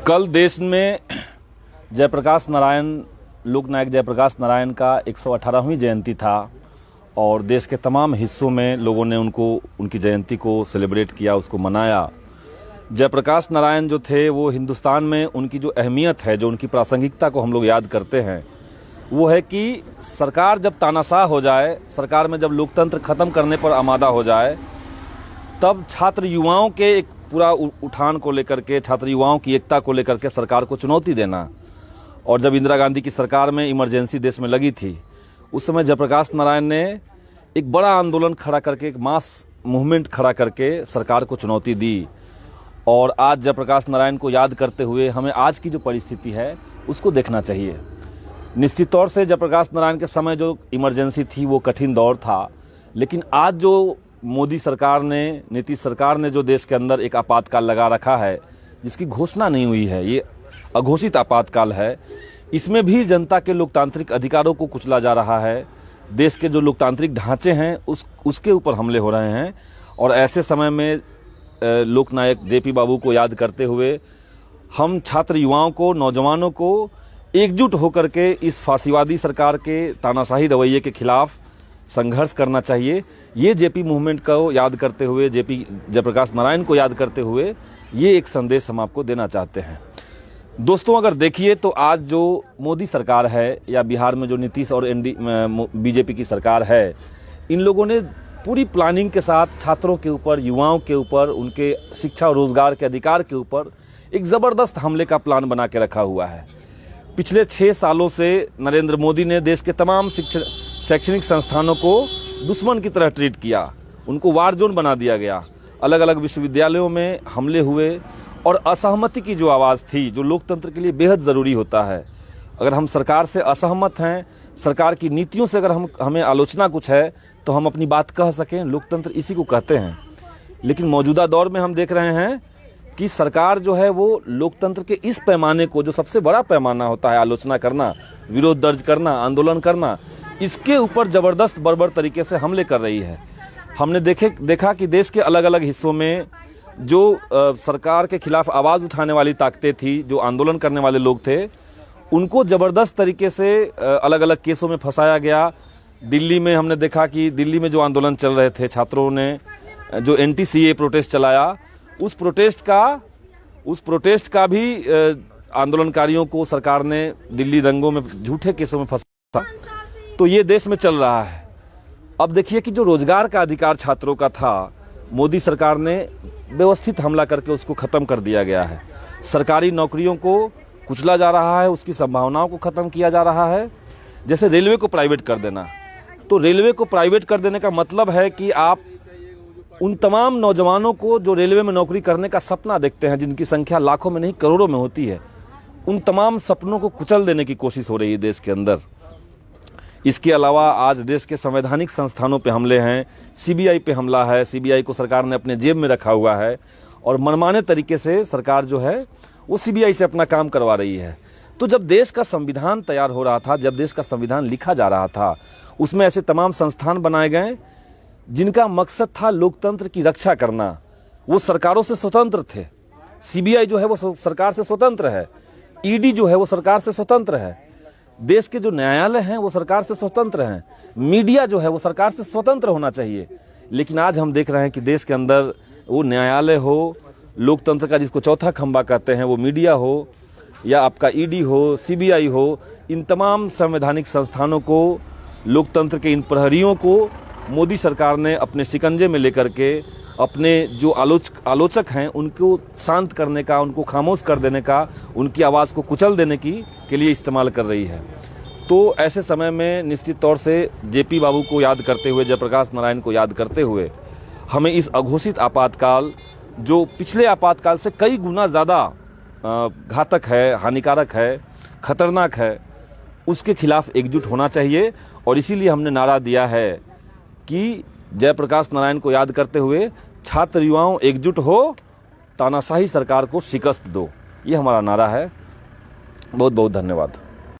कल देश में जयप्रकाश नारायण, लोकनायक जयप्रकाश नारायण का 118वीं जयंती था और देश के तमाम हिस्सों में लोगों ने उनकी जयंती को सेलिब्रेट किया, उसको मनाया। जयप्रकाश नारायण जो थे वो हिंदुस्तान में उनकी जो अहमियत है, जो उनकी प्रासंगिकता को हम लोग याद करते हैं, वो है कि सरकार जब तानाशाह हो जाए, सरकार में जब लोकतंत्र खत्म करने पर आमादा हो जाए, तब छात्र युवाओं के एक पूरा उठान को लेकर के, छात्र युवाओं की एकता को लेकर के सरकार को चुनौती देना। और जब इंदिरा गांधी की सरकार में इमरजेंसी देश में लगी थी, उस समय जयप्रकाश नारायण ने एक बड़ा आंदोलन खड़ा करके, एक मास मूवमेंट खड़ा करके सरकार को चुनौती दी। और आज जयप्रकाश नारायण को याद करते हुए हमें आज की जो परिस्थिति है उसको देखना चाहिए। निश्चित तौर से जयप्रकाश नारायण के समय जो इमरजेंसी थी वो कठिन दौर था, लेकिन आज जो मोदी सरकार ने, नीतीश सरकार ने जो देश के अंदर एक आपातकाल लगा रखा है, जिसकी घोषणा नहीं हुई है, ये अघोषित आपातकाल है, इसमें भी जनता के लोकतांत्रिक अधिकारों को कुचला जा रहा है। देश के जो लोकतांत्रिक ढांचे हैं उसके ऊपर हमले हो रहे हैं। और ऐसे समय में लोकनायक जेपी बाबू को याद करते हुए हम छात्र युवाओं को, नौजवानों को एकजुट होकर के इस फांसीवादी सरकार के तानाशाही रवैये के खिलाफ संघर्ष करना चाहिए। ये जेपी मूवमेंट को याद करते हुए, जयप्रकाश नारायण को याद करते हुए ये एक संदेश हम आपको देना चाहते हैं। दोस्तों, अगर देखिए तो आज जो मोदी सरकार है या बिहार में जो नीतीश और बीजेपी की सरकार है, इन लोगों ने पूरी प्लानिंग के साथ छात्रों के ऊपर, युवाओं के ऊपर, उनके शिक्षा और रोजगार के अधिकार के ऊपर एक ज़बरदस्त हमले का प्लान बना के रखा हुआ है। पिछले 6 सालों से नरेंद्र मोदी ने देश के तमाम शैक्षणिक संस्थानों को दुश्मन की तरह ट्रीट किया, उनको वार जोन बना दिया गया। अलग अलग विश्वविद्यालयों में हमले हुए और असहमति की जो आवाज़ थी, जो लोकतंत्र के लिए बेहद ज़रूरी होता है। अगर हम सरकार से असहमत हैं, सरकार की नीतियों से अगर हमें आलोचना कुछ है, तो हम अपनी बात कह सकें, लोकतंत्र इसी को कहते हैं। लेकिन मौजूदा दौर में हम देख रहे हैं कि सरकार जो है वो लोकतंत्र के इस पैमाने को, जो सबसे बड़ा पैमाना होता है आलोचना करना, विरोध दर्ज करना, आंदोलन करना, इसके ऊपर ज़बरदस्त बर्बर तरीके से हमले कर रही है। हमने देखा कि देश के अलग अलग हिस्सों में जो सरकार के खिलाफ आवाज़ उठाने वाली ताकतें थी, जो आंदोलन करने वाले लोग थे, उनको ज़बरदस्त तरीके से अलग अलग केसों में फंसाया गया। दिल्ली में हमने देखा कि दिल्ली में जो आंदोलन चल रहे थे, छात्रों ने जो एंटी-सीए प्रोटेस्ट चलाया, उस प्रोटेस्ट का भी आंदोलनकारियों को सरकार ने दिल्ली दंगों में झूठे केसों में फंसा। तो ये देश में चल रहा है। अब देखिए कि जो रोजगार का अधिकार छात्रों का था, मोदी सरकार ने व्यवस्थित हमला करके उसको ख़त्म कर दिया गया है। सरकारी नौकरियों को कुचला जा रहा है, उसकी संभावनाओं को ख़त्म किया जा रहा है। जैसे रेलवे को प्राइवेट कर देना, तो रेलवे को प्राइवेट कर देने का मतलब है कि आप उन तमाम नौजवानों को जो रेलवे में नौकरी करने का सपना देखते हैं, जिनकी संख्या लाखों में नहीं करोड़ों में होती है, उन तमाम सपनों को कुचल देने की कोशिश हो रही है देश के अंदर। इसके अलावा आज देश के संवैधानिक संस्थानों पे हमले हैं, सीबीआई पे हमला है, सीबीआई को सरकार ने अपने जेब में रखा हुआ है और मनमाने तरीके से सरकार जो है वो सीबीआई से अपना काम करवा रही है। तो जब देश का संविधान तैयार हो रहा था, जब देश का संविधान लिखा जा रहा था, उसमें ऐसे तमाम संस्थान बनाए गए जिनका मकसद था लोकतंत्र की रक्षा करना। वो सरकारों से स्वतंत्र थे। सीबीआई जो है वो सरकार से स्वतंत्र है, ईडी जो है वो सरकार से स्वतंत्र है, देश के जो न्यायालय हैं वो सरकार से स्वतंत्र हैं, मीडिया जो है वो सरकार से स्वतंत्र होना चाहिए। लेकिन आज हम देख रहे हैं कि देश के अंदर वो न्यायालय हो, लोकतंत्र का जिसको चौथा खंभा कहते हैं, वो मीडिया हो या आपका ईडी हो, सीबीआई हो, इन तमाम संवैधानिक संस्थानों को, लोकतंत्र के इन प्रहरियों को मोदी सरकार ने अपने शिकंजे में लेकर के अपने जो आलोचक हैं उनको शांत करने का, उनको खामोश कर देने का, उनकी आवाज़ को कुचल देने के लिए इस्तेमाल कर रही है। तो ऐसे समय में निश्चित तौर से जेपी बाबू को याद करते हुए, जयप्रकाश नारायण को याद करते हुए, हमें इस अघोषित आपातकाल, जो पिछले आपातकाल से कई गुना ज़्यादा घातक है, हानिकारक है, खतरनाक है, उसके खिलाफ एकजुट होना चाहिए। और इसीलिए हमने नारा दिया है कि जयप्रकाश नारायण को याद करते हुए छात्र युवाओं एकजुट हो, तानाशाही सरकार को शिकस्त दो। ये हमारा नारा है। बहुत बहुत धन्यवाद।